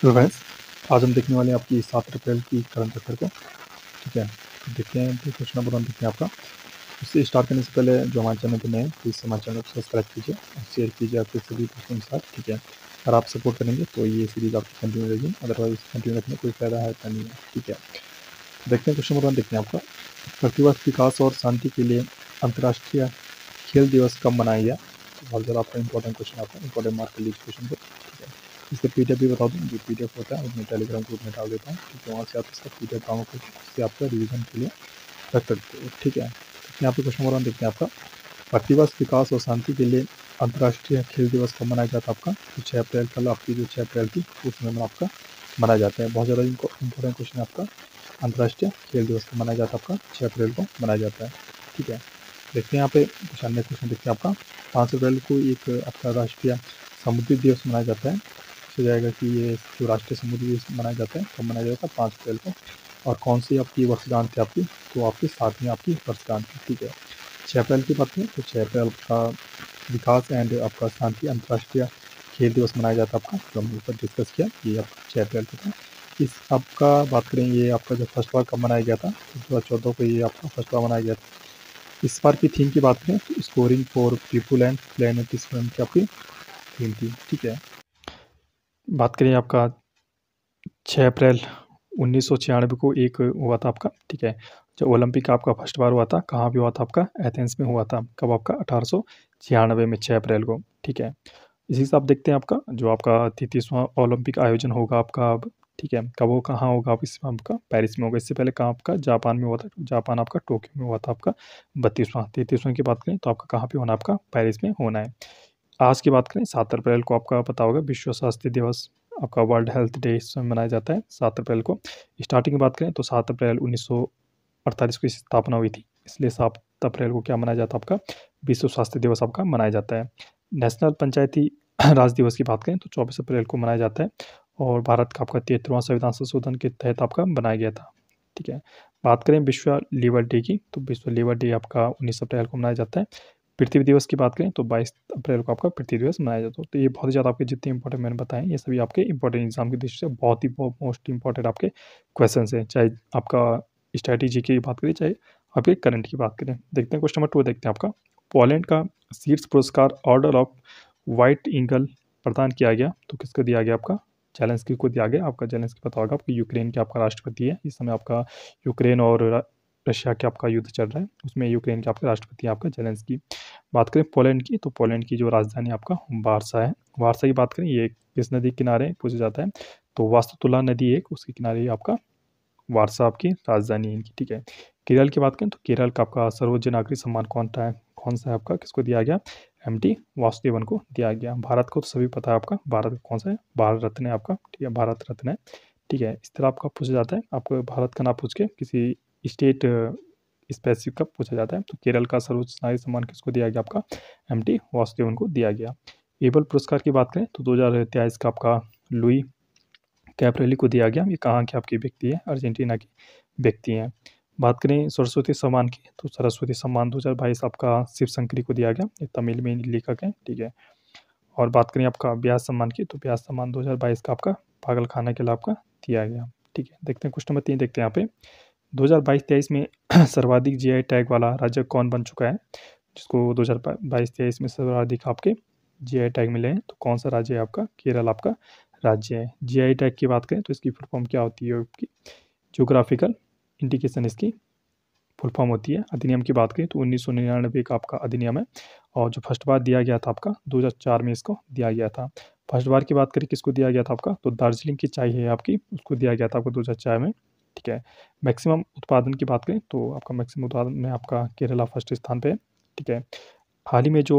तो फ्रेंड्स, आज हम देखने वाले हैं आपकी 7 अप्रैल की करंट अफेयर को। ठीक है, तो देखते हैं कि क्वेश्चन नंबर 1 देखते हैं आपका। उससे स्टार्ट करने से पहले जो हमारे चैनल पर नए हैं प्लीज़ हमारे चैनल को सब्सक्राइब कीजिए और शेयर कीजिए आपके सभी दोस्तों के साथ। ठीक है, अगर आप सपोर्ट करेंगे तो ये सीरीज़ आपकी कंटिन्यू रहेगी, अदरवाइज कंटिन्यू रखने में कोई फ़ायदा है नहीं है। ठीक है, देखते हैं क्वेश्चन नंबर 1 देखते हैं आपका। प्रतिवर्ष विकास और शांति के लिए अंतर्राष्ट्रीय खेल दिवस कब मनाया गया? तो बहुत ज़्यादा आपका इंपॉर्टेंट क्वेश्चन आता है, इंपॉर्टेंट मार्क कर लीजिए क्वेश्चन को। ठीक है, इसका पीडीएफ भी बता दूँ, जो पीडीएफ होता है उसमें टेलीग्राम ग्रुप में डाल देता हूँ। ठीक है, वहाँ से आप इसका पीडीएफ डाउनलोड करके उससे आपका रिवीजन के लिए रख सकते हो। ठीक है, तो यहाँ पे क्वेश्चन नंबर 1 देखते हैं आपका। प्रतिवर्ष विकास और शांति के लिए अंतर्राष्ट्रीय खेल दिवस कब मनाया जाता है आपका? तो 6 अप्रैल, कल आपकी जो 6 अप्रैल थी उस समय में आपका मनाया जाता है। बहुत ज़्यादा इंपॉर्टेंट क्वेश्चन है आपका। अंतर्राष्ट्रीय खेल दिवस कब मनाया जाता है आपका? 6 अप्रैल को मनाया जाता है। ठीक है, देखते हैं यहाँ पे कुछ अन्य क्वेश्चन देखते हैं आपका। 5 अप्रैल को एक आपका राष्ट्रीय समुद्री दिवस मनाया जाता है। पूछा जाएगा कि ये जो राष्ट्रीय समुद्री दिवस मनाया जाता है कब मनाया जाता है? 5 अप्रैल को। और कौन सी आपकी वर्षगांठ थी आपकी? तो आपकी 7वीं आपकी वर्षगांठ थी। ठीक है, 6 अप्रैल की बात करें तो 6 अप्रैल का विकास एंड आपका शांति अंतर्राष्ट्रीय खेल दिवस मनाया जाता है आपका, जो हमने ऊपर डिस्कस किया, ये आपका 6 अप्रैल को था। इस आपका बात करें, ये आपका जो फर्स्ट बार कब मनाया गया था? 2014 को ये आपका फर्स्ट बार मनाया गया था। इस बार की थीम की बात करें तो scoring for people and planet इस फिल्म की आपकी थीम थी। ठीक है, बात करें आपका 6 अप्रैल 1996 को एक हुआ था आपका। ठीक है, जो ओलंपिक आपका फर्स्ट बार हुआ था, कहाँ पे हुआ था आपका? एथेंस में हुआ था। कब आपका? 1896 में 6 अप्रैल को। ठीक है, इसी से आप देखते हैं आपका जो आपका 33वां ओलंपिक आयोजन होगा आपका अब। ठीक है, कब वो कहाँ होगा? आप इस आपका पेरिस में होगा। इससे पहले कहाँ आपका? जापान में हुआ था। जापान आपका टोक्यो में हुआ था आपका 32वां। 33वां की बात करें तो आपका कहाँ पे होना है? आपका पेरिस में होना है। आज की बात करें 7 अप्रैल को आपका पता होगा विश्व स्वास्थ्य दिवस, आपका वर्ल्ड हेल्थ डे इस समय मनाया जाता है 7 अप्रैल को। स्टार्टिंग की बात करें तो 7 अप्रैल 1948 को इसकी स्थापना हुई थी, इसलिए 7 अप्रैल को क्या मनाया जाता है? आपका विश्व स्वास्थ्य दिवस आपका मनाया जाता है। नेशनल पंचायती राज दिवस की बात करें तो 24 अप्रैल को मनाया जाता है और भारत का आपका 73वां संविधान संशोधन के तहत आपका बनाया गया था। ठीक है, बात करें विश्व लीवर डे की तो विश्व लीवर डे आपका 19 अप्रैल को मनाया जाता है। पृथ्वी दिवस की बात करें तो 22 अप्रैल को आपका पृथ्वी दिवस मनाया जाता है। तो ये बहुत ज़्यादा आपके जितने इंपॉर्टेंट मैंने बताए ये सभी आपके इंपॉर्टेंट एग्जाम की दृष्टि से बहुत ही मोस्ट इंपॉर्टेंट आपके क्वेश्चन हैं, चाहे आपका स्ट्रैटेजी की बात करें चाहे आपके करंट की बात करें। देखते हैं क्वेश्चन नंबर 2 देखते हैं आपका। पोलैंड का शीर्ष पुरस्कार ऑर्डर ऑफ व्हाइट ईगल प्रदान किया गया, तो किसको दिया गया? आपका जेलेंस्की को दिया गया। आपका जेलेंस्की पता होगा आपको, यूक्रेन के आपका राष्ट्रपति है इस समय। आपका यूक्रेन और रशिया के आपका युद्ध चल रहा है, उसमें यूक्रेन के आपके राष्ट्रपति हैं आपका जेलेंस्की। बात करें पोलैंड की तो पोलैंड की जो राजधानी आपका वारसा है। वारसा की बात करें ये किस नदी के किनारे पूछा जाता है? तो वास्तुतुला नदी एक उसके किनारे ही आपका वारसा आपकी राजधानी है इनकी। ठीक है, केरल की बात करें तो केरल का आपका सर्वोच्च नागरिक सम्मान कौन सा है आपका? किसको दिया गया? एमटी वासुदेवन को दिया गया। भारत को तो सभी पता है आपका, भारत कौन सा है? भारत रत्न है आपका। ठीक है, भारत रत्न है। ठीक है, इस तरह आपका पूछा जाता है, आपको भारत का नाम पूछ के किसी स्टेट स्पेसिफिक का पूछा जाता है। तो केरल का सर्वोच्च नागरिक सम्मान किसको दिया गया? आपका एमटी वासुदेवन को दिया गया। एबल पुरस्कार की बात करें तो 2023 का आपका लुई कैपरेली को दिया गया। ये कहाँ के आपकी व्यक्ति है? अर्जेंटीना की व्यक्ति हैं। बात करें सरस्वती सम्मान की तो सरस्वती सम्मान 2022 आपका शिव शंकरी को दिया गया, ये तमिल में लेखक है। ठीक है, और बात करें आपका व्यास सम्मान की तो व्यास सम्मान 2022 का आपका पागल खाना के लिए आपका दिया गया। ठीक है, देखते हैं क्वेश्चन नंबर 3 देखते हैं यहाँ पे। 2022-23 में सर्वाधिक जीआई टैग वाला राज्य कौन बन चुका है? जिसको 2022-23 में सर्वाधिक आपके जीआई टैग मिले हैं, तो कौन सा राज्य है आपका? केरल आपका राज्य है। जीआई टैग की बात करें तो इसकी फुल फॉर्म क्या होती है आपकी? ज्योग्राफिकल इंडिकेशन इसकी फुल फॉर्म होती है। अधिनियम की बात करें तो 1999 का आपका अधिनियम है और जो फर्स्ट बार दिया गया था आपका 2004 में इसको दिया गया था। फर्स्ट बार की बात करें किसको दिया गया था आपका? तो दार्जिलिंग की चाय है आपकी, उसको दिया गया था आपको 2004 में। ठीक है, मैक्सिमम उत्पादन की बात करें तो आपका मैक्सिमम उत्पादन में आपका केरला फर्स्ट स्थान पे है। ठीक है, हाल ही में जो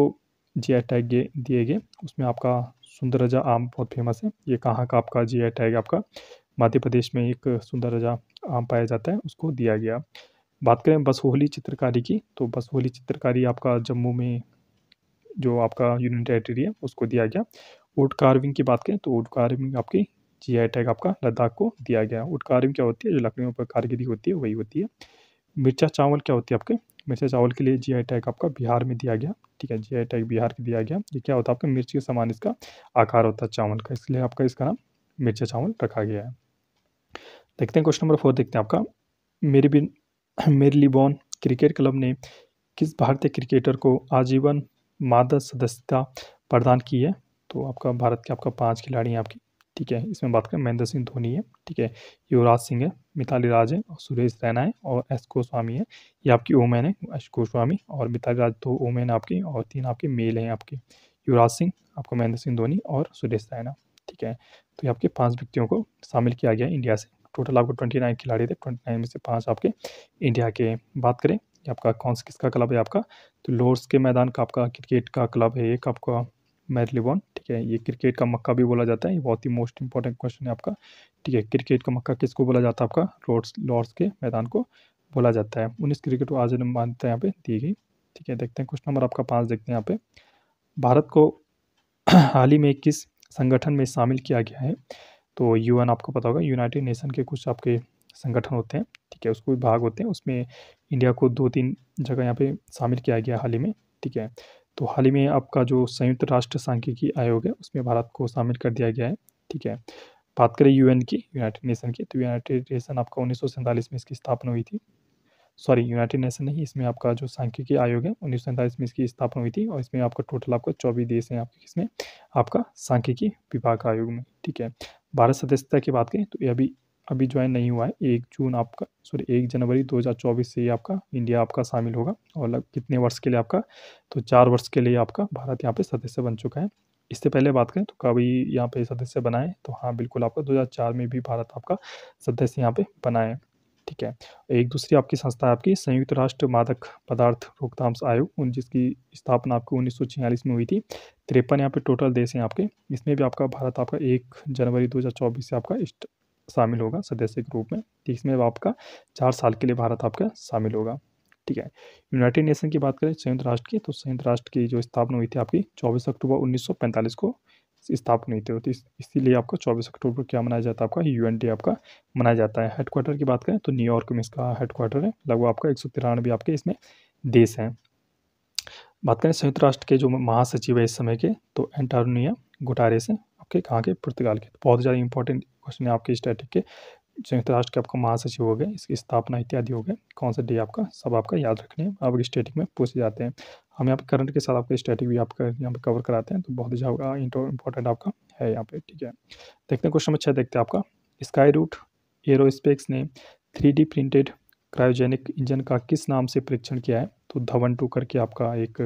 जीआई टैग दिए गए उसमें आपका सुंदरजा आम बहुत फेमस है। ये कहाँ का आपका जीआई टैग? आपका मध्य प्रदेश में एक सुंदरजा आम पाया जाता है, उसको दिया गया। बात करें बसोहली चित्रकारी की तो बसोहली चित्रकारी आपका जम्मू में जो आपका यूनियन टेरिटरी है उसको दिया गया। वुड कार्विंग की बात करें तो वुड कार्विंग आपकी जीआई टैग आपका लद्दाख को दिया गया। वुड कार्विंग क्या होती है? जो लकड़ियों पर कारीगरी होती है वही होती है। मिर्चा चावल क्या होती है आपके? मिर्चा चावल के लिए जीआई टैग आपका बिहार में दिया गया। ठीक है, जीआई टैग बिहार के दिया गया। ये क्या होता है? आपका मिर्च के समान इसका आकार होता है चावल का, इसलिए आपका इसका नाम मिर्चा चावल रखा गया है। देखते हैं क्वेश्चन नंबर 4 देखते हैं आपका। मेरीलिबॉन क्रिकेट क्लब ने किस भारतीय क्रिकेटर को आजीवन मादक सदस्यता प्रदान की है? तो आपका भारत के आपका 5 खिलाड़ी हैं आपके, ठीक है। इसमें बात करें महेंद्र सिंह धोनी है, ठीक है, युवराज सिंह है, मिताली राज है और सुरेश रैना है और एस गोस्वामी है। ये आपकी वोमेन है, एस गोस्वामी और मिताली राज 2 वोमेन आपकी और 3 आपके मेल हैं आपके, युवराज सिंह, आपका महेंद्र सिंह धोनी और सुरेश रैना, ठीक है। तो ये आपके 5 व्यक्तियों को शामिल किया गया इंडिया से। टोटल आपको 29 खिलाड़ी थे, 29 में से 5 आपके इंडिया के। बात करें ये आपका कौन सा किसका क्लब है आपका, तो लॉर्ड्स के मैदान का आपका क्रिकेट का क्लब है एक आपका मेरीलिबॉन, ठीक है। ये क्रिकेट का मक्का भी बोला जाता है, ये बहुत ही मोस्ट इंपॉर्टेंट क्वेश्चन है आपका, ठीक है। क्रिकेट का मक्का किसको बोला जाता है आपका, लॉर्ड्स के मैदान को बोला जाता है। 19 क्रिकेट को आज मान्यता यहाँ पे दी गई, ठीक है। देखते हैं क्वेश्चन नंबर आपका 5 देखते हैं यहाँ पे। भारत को हाल ही में किस संगठन में शामिल किया गया है? तो यूएन आपको पता होगा, यूनाइटेड नेशन के कुछ आपके संगठन होते हैं, ठीक है, उसको विभाग होते हैं, उसमें इंडिया को 2-3 जगह यहाँ पे शामिल किया गया हाल ही में, ठीक है। तो हाल ही में आपका जो संयुक्त राष्ट्र सांख्यिकी आयोग है उसमें भारत को शामिल कर दिया गया है, ठीक है। बात करें यूएन की, यूनाइटेड नेशन की, तो यूनाइटेड नेशन आपका 1947 में इसकी स्थापना हुई थी। सॉरी, यूनाइटेड नेशन नहीं, इसमें आपका जो सांख्यिकी आयोग है 1947 में इसकी स्थापना हुई थी और इसमें आपका टोटल आपका 24 देश हैं आपके, किसमें, आपका सांख्यिकी विभाग आयोग में, ठीक है। भारत सदस्यता की बात करें तो ये अभी अभी ज्वाइन नहीं हुआ है, 1 जनवरी 2024 से ये आपका इंडिया आपका शामिल होगा और कितने वर्ष के लिए आपका, तो 4 वर्ष के लिए आपका भारत यहाँ पे सदस्य बन चुका है। इससे पहले बात करें तो कभी यहाँ पे सदस्य बना है, तो हाँ बिल्कुल आपका 2004 में भी भारत आपका सदस्य यहाँ पे बना है, ठीक है। एक दूसरी आपकी संस्था है आपकी संयुक्त राष्ट्र मादक पदार्थ रोकथाम आयोग, जिसकी स्थापना आपको 1946 में हुई थी। 53 यहाँ पे टोटल देश हैं आपके, इसमें भी आपका भारत आपका 1 जनवरी 2024 से आपका शामिल होगा सदस्य के रूप में, ठीक। इसमें आपका 4 साल के लिए भारत आपका शामिल होगा, ठीक है। यूनाइटेड नेशन की बात करें संयुक्त राष्ट्र की, तो संयुक्त राष्ट्र की जो स्थापना हुई थी आपकी 24 अक्टूबर 1945 को स्थापना हुई थी, तो इसीलिए आपका 24 अक्टूबर क्या मनाया जाता है, आपका यूएन डे आपका मनाया जाता है। हेडक्वार्टर की बात करें तो न्यूयॉर्क में इसका हेडक्वार्टर है, लगभग आपका 193 आपके इसमें देश हैं। बात करें संयुक्त राष्ट्र के जो महासचिव है इस समय के, तो एंटोनियो गुटेरेस हैं आपके, कहाँ के, पुर्तगाल के। तो बहुत ज़्यादा इंपॉर्टेंट क्वेश्चन है आपके स्टैटिक के। संयुक्त राष्ट्र के आपका महासचिव हो गए, इसकी स्थापना इत्यादि हो गए, कौन सा डे आपका, सब आपका याद रखने हैं, आपके स्टैटिक में पूछे जाते हैं। हम यहाँ पे करंट के साथ आपका स्टैटिक भी आपका यहाँ पे कवर कराते हैं, तो बहुत ज़्यादा इंपॉर्टेंट आपका है यहाँ पे, ठीक है। देखते हैं क्वेश्चन नंबर 6 देखते हैं आपका। स्काई रूट एरोस्पेस ने 3D प्रिंटेड क्रायोजेनिक इंजन का किस नाम से परीक्षण किया है? तो धवन 2 करके आपका एक,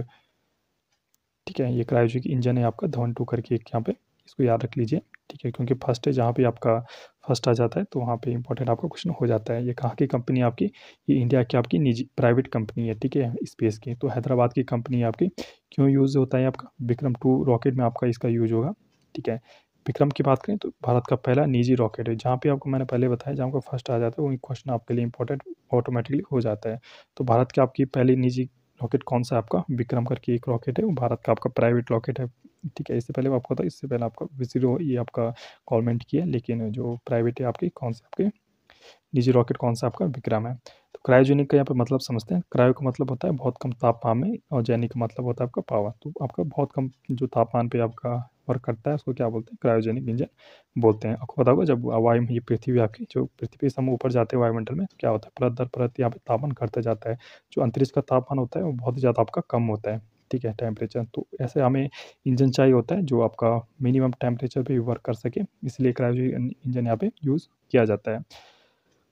ठीक है, ये क्रायोजेनिक इंजन है आपका धवन 2 करके एक, यहाँ पे इसको याद रख लीजिए, ठीक है, क्योंकि फर्स्ट है जहाँ पे आपका फर्स्ट आ जाता है तो वहाँ पे इंपॉर्टेंट आपका क्वेश्चन हो जाता है। ये कहाँ की कंपनी है आपकी, ये इंडिया की आपकी निजी प्राइवेट कंपनी है, ठीक है, स्पेस की, तो हैदराबाद की कंपनी है आपकी। क्यों यूज़ होता है आपका, विक्रम 2 रॉकेट में आपका इसका यूज होगा, ठीक है। विक्रम की बात करें तो भारत का पहला निजी रॉकेट है, जहाँ पे आपको मैंने पहले बताया जहाँ का फर्स्ट आ जाता है वही क्वेश्चन आपके लिए इंपॉर्टेंट ऑटोमेटिकली हो जाता है। तो भारत की आपकी पहली निजी रॉकेट कौन सा है आपका, विक्रम करके एक रॉकेट है, वो भारत का आपका प्राइवेट रॉकेट है, ठीक है। इससे पहले आपको था, इससे पहले आपका विसरो ये आपका गवर्नमेंट की है, लेकिन जो प्राइवेट है आपकी कौन से आपके निजी रॉकेट कौन सा आपका विक्रम है। तो क्रायोजेनिक का यहाँ पे मतलब समझते हैं। क्रायो का मतलब होता है बहुत कम तापमान में और जेनिक का मतलब होता है आपका पावर, तो आपका बहुत कम जो तापमान पे आपका वर्क करता है उसको क्या बोलते हैं, क्रायोजेनिक इंजन बोलते हैं। आपको पता होगा जब वायु ये पृथ्वी आपकी जो पृथ्वी से हम ऊपर जाते हैं वायुमंडल में, तो क्या होता है परत दर परत यहाँ पे तापमान घटता जाता है, जो अंतरिक्ष का तापमान होता है वो बहुत ही ज़्यादा आपका कम होता है, ठीक है, टेम्परेचर। तो ऐसे हमें इंजन चाहिए होता है जो आपका मिनिमम टेम्परेचर पे वर्क कर सके, इसलिए क्रायोजेनिक इंजन यहाँ पे यूज़ किया जाता है।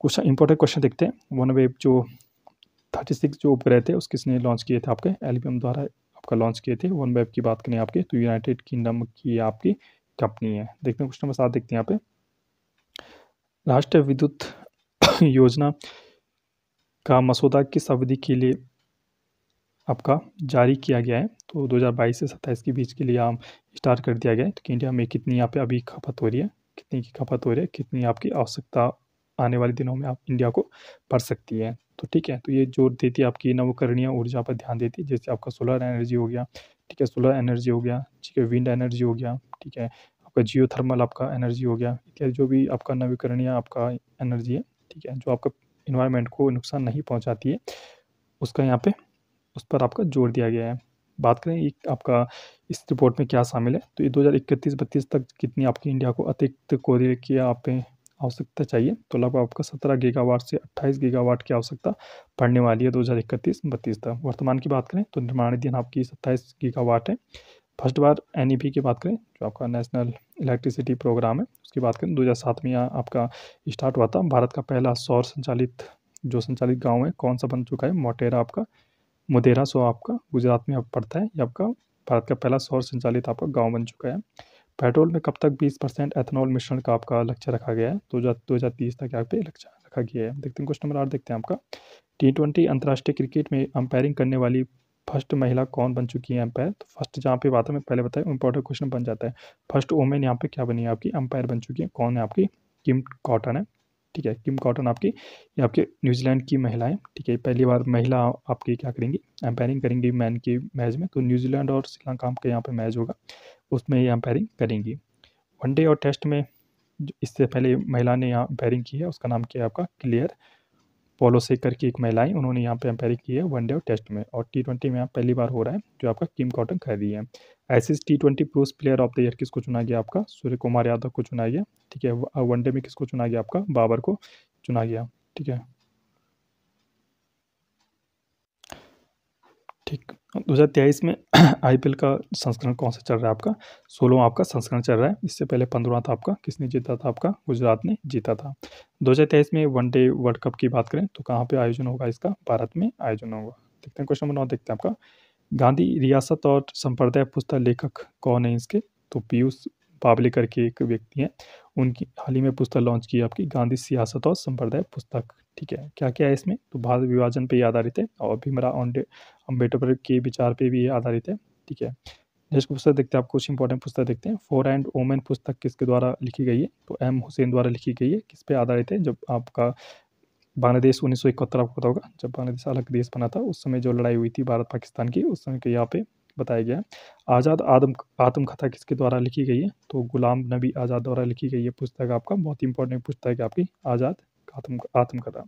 क्वेश्चन इंपॉर्टेंट क्वेश्चन देखते हैं। वन वेब जो 36 जो उपग्रह थे उस किसने लॉन्च किए थे आपके, एलबीएम द्वारा आपका लॉन्च किए थे। वन वेब की बात करें आपके तो यूनाइटेड किंगडम की आपकी कंपनी है। देखते हैं क्वेश्चन नंबर 7 देखते हैं यहाँ पे। राष्ट्रीय विद्युत योजना का मसौदा किस अवधि के लिए आपका जारी किया गया है? तो 2022 से 27 के बीच के लिए हम स्टार्ट कर दिया गया है, तो कि इंडिया में कितनी यहाँ पे अभी खपत हो रही है, कितनी की खपत हो रही है, कितनी आपकी आवश्यकता आने वाले दिनों में आप इंडिया को पड़ सकती है, तो ठीक है। तो ये जोर देती है आपकी नवकरणीय ऊर्जा पर ध्यान देती है, जैसे आपका सोलर एनर्जी हो गया, ठीक है, सोलर एनर्जी हो गया, ठीक है, विंड एनर्जी हो गया, ठीक है, आपका जियो थर्मल आपका एनर्जी हो गया, इत्यादि जो भी आपका नवीकरणीय आपका एनर्जी है, ठीक है, जो आपका इन्वायरमेंट को नुकसान नहीं पहुँचाती है, उसका यहाँ पे उस पर आपका जोर दिया गया है। बात करें एक आपका इस रिपोर्ट में क्या शामिल है, तो ये 2031-32 तक कितनी आपकी इंडिया को अतिरिक्त कोयले की आवश्यकता चाहिए, तो लगभग आपका 17 गीगावाट से 28 गीगावाट की आवश्यकता पड़ने वाली है 2031-32 तक। वर्तमान की बात करें तो निर्माणाधीन आपकी 27 गीगावाट है। फर्स्ट बार एनईपी की बात करें, जो आपका नेशनल इलेक्ट्रिसिटी प्रोग्राम है, उसकी बात करें 2007 में यहाँ आपका स्टार्ट हुआ था। भारत का पहला सौर संचालित गाँव है, कौन सा बन चुका है, मोटेरा आपका मोटेरा सो आपका गुजरात में अब पड़ता है। ये आपका भारत का पहला सौर संचालित आपका गाँव बन चुका है। पेट्रोल में कब तक 20% एथेनॉल मिश्रण का आपका लक्ष्य रखा गया है, 2030 तक यहाँ पे लक्ष्य रखा गया है। देखते हैं क्वेश्चन नंबर 8 देखते हैं आपका T20 अंतर्राष्ट्रीय क्रिकेट में अंपायरिंग करने वाली फर्स्ट महिला कौन बन चुकी है अंपायर, तो फर्स्ट जहाँ पे बात है मैं पहले बताया इंपॉर्टेंट क्वेश्चन बन जाता है। फर्स्ट वोमेन यहाँ पे क्या बनी है आपकी अंपायर बन चुकी है, कौन है आपकी किम कॉटन है। ठीक है, किम कॉटन आपकी ये आपके न्यूजीलैंड की महिला है। ठीक है, पहली बार महिला आपकी क्या करेंगी अंपायरिंग करेंगी मैन की मैच में, तो न्यूजीलैंड और श्रीलंका का यहाँ पे मैच होगा उसमें ये अंपायरिंग करेंगी। वनडे और टेस्ट में इससे पहले महिला ने यहाँ अंपायरिंग की है, उसका नाम क्या है आपका क्लियर पोलोसेक करके एक महिला है, उन्होंने यहाँ पे अंपायरिंग की है वनडे और टेस्ट में, और T20 में यहाँ पहली बार हो रहा है जो आपका किम कॉटन कर रही है। ऐसे T20 pros player of the year किसको चुना गया आपका सूर्य कुमार यादव को चुना गया। ठीक है, वनडे में किसको चुना गया आपका बाबर को चुना गया। ठीक है, ठीक 2023 में आईपीएल का संस्करण कौन सा चल रहा है आपका 16वां आपका संस्करण चल रहा है। इससे पहले 15वां था आपका, किसने जीता था आपका गुजरात ने जीता था। 2023 में वनडे वर्ल्ड कप की बात करें तो कहाँ पे आयोजन होगा इसका, भारत में आयोजन होगा। देखते हैं क्वेश्चन नंबर 9 देखते हैं आपका गांधी रियासत और संप्रदाय पुस्तक लेखक कौन है इसके, तो पीयूष बावले करके एक व्यक्ति हैं, उनकी हाल ही में पुस्तक लॉन्च की है आपकी गांधी सियासत और संप्रदाय पुस्तक। ठीक है, क्या क्या है इसमें, तो भारत विभाजन पे आधारित है और भीमराव अम्बेडकर के विचार पे भी ये आधारित है। ठीक है, नेक्स्ट पुस्तक देखते हैं आप, कुछ इंपॉर्टेंट पुस्तक देखते हैं। फॉर एंड वोमेन पुस्तक किसके द्वारा लिखी गई है, तो एम हुसैन द्वारा लिखी गई है। किस पे आधारित है, जब आपका बांग्लादेश 1971 आपको पता होगा जब बांग्लादेश अलग देश बना था, उस समय जो लड़ाई हुई थी भारत पाकिस्तान की, उस समय के यहाँ पे बताया गया है। आज़ाद आत्मकथा किसके द्वारा लिखी गई है, तो गुलाम नबी आज़ाद द्वारा लिखी गई है पुस्तक आपका, बहुत इंपॉर्टेंट पुस्तक है आपकी आज़ाद आत्मकथा।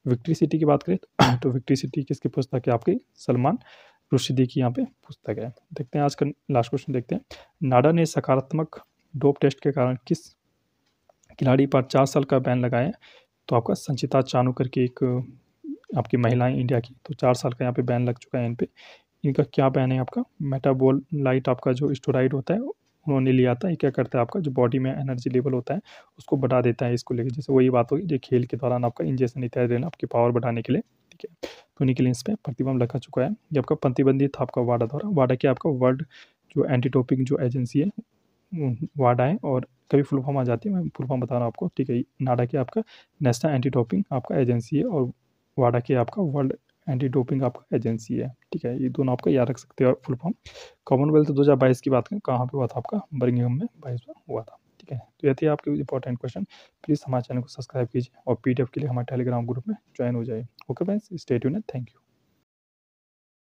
विक्ट्री सिटी की बात करें तो विक्ट्री सिटी किसकी पुस्तक है आपकी सलमान रुश्दी की यहाँ पे पुस्तक है। देखते हैं आज का लास्ट क्वेश्चन देखते हैं, नाडा ने सकारात्मक डोप टेस्ट के कारण किस खिलाड़ी पर 4 साल का बैन लगाया है, तो आपका संचिता चानू करके एक आपकी महिलाएं इंडिया की, तो 4 साल का यहाँ पे बैन लग चुका है इन पे। इनका क्या बैन है आपका मेटाबोलाइट आपका जो स्टेरॉइड होता है उन्होंने लिया था। ये क्या करता है आपका जो बॉडी में एनर्जी लेवल होता है उसको बढ़ा देता है, इसको लेकर जैसे वही बात होगी जो खेल के दौरान आपका इंजेक्शन इत्यादि देना आपकी पावर बढ़ाने के लिए। ठीक है, तो उन्हीं के लिए इस पर प्रतिबंध लगा चुका है। ये आपका प्रतिबंधित था आपका वाडा द्वारा, वाडा क्या आपका वर्ल्ड जो एंटी डोपिंग जो एजेंसी है वाडा है, और कभी फुल फॉर्म आ जाती है, मैं फुल फॉर्म बता रहा हूँ आपको। ठीक है, नाडा की आपका नेशनल एंटी डोपिंग आपका एजेंसी है, और वाडा की आपका वर्ल्ड एंटी डोपिंग आपका एजेंसी है। ठीक है, ये दोनों आपका याद रख सकते हो फुल फॉर्म। कॉमनवेल्थ 2022 की बात करें कहाँ पे हुआ था आपका बर्मिंघम में 22 हुआ था। ठीक है, तो ये थे आपके इंपॉर्टेंट क्वेश्चन। प्लीज़ हमारे चैनल को सब्सक्राइब कीजिए और पीडीएफ के लिए हमारे टेलीग्राम ग्रुप में ज्वाइन हो जाइए। Okay friends, stay tuned, thank you.